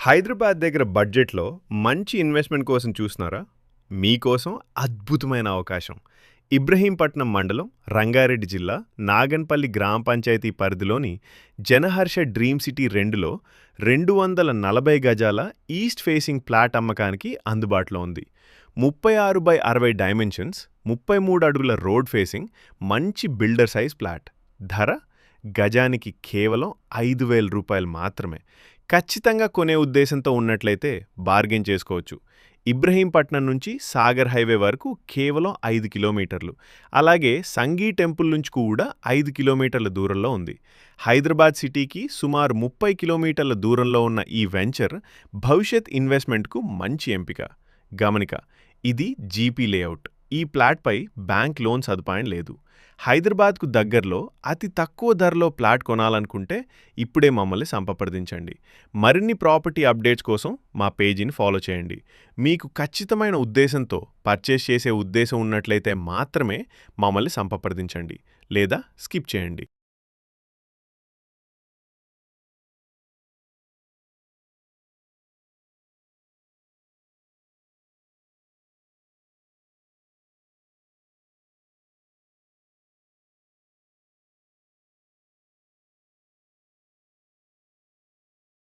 హైదరాబాద్ దగ్గర బడ్జెట్‌లో మంచి ఇన్వెస్ట్‌మెంట్ కోసం చూస్తున్నారా? మీకోసం అద్భుతమైన అవకాశం. ఇబ్రహీంపట్నం మండలం, రంగారెడ్డి జిల్లా, నాగన్పల్లి గ్రామ పంచాయతీ పరిధిలోని జనహర్ష డ్రీమ్ సిటీ 2లో 240 గజాల ఈస్ట్ ఫేసింగ్ ఫ్లాట్ అమ్మకానికి అందుబాటులో ఉంది. 36/60 డైమెన్షన్స్, 33 అడుగుల రోడ్ ఫేసింగ్, మంచి బిల్డర్ సైజ్ ఫ్లాట్. ధర గజానికి కేవలం రూ. 5,000 మాత్రమే. ఖచ్చితంగా కొనే ఉద్దేశంతో ఉన్నట్లయితే బార్గెన్ చేసుకోవచ్చు. ఇబ్రహీంపట్నం నుంచి సాగర్ హైవే వరకు కేవలం 5 కిలోమీటర్లు. అలాగే సంగీ టెంపుల్ నుంచి కూడా 5 కిలోమీటర్ల దూరంలో ఉంది. హైదరాబాద్ సిటీకి సుమారు 30 కిలోమీటర్ల దూరంలో ఉన్న ఈ వెంచర్ భవిష్యత్ ఇన్వెస్ట్మెంట్కు మంచి ఎంపిక. గమనిక, ఇది జీపీ లేఅవుట్. ఈ ప్లాట్పై బ్యాంక్ లోన్ సదుపాయం లేదు. హైదరాబాద్కు దగ్గరలో అతి తక్కువ ధరలో ప్లాట్ కొనాలనుకుంటే ఇప్పుడే మమ్మల్ని సంప్రదించండి. మరిన్ని ప్రాపర్టీ అప్డేట్స్ కోసం మా పేజీని ఫాలో చేయండి. మీకు ఖచ్చితమైన ఉద్దేశంతో పర్చేస్ చేసే ఉద్దేశం ఉన్నట్లయితే మాత్రమే మమ్మల్ని సంప్రదించండి, లేదా స్కిప్ చేయండి.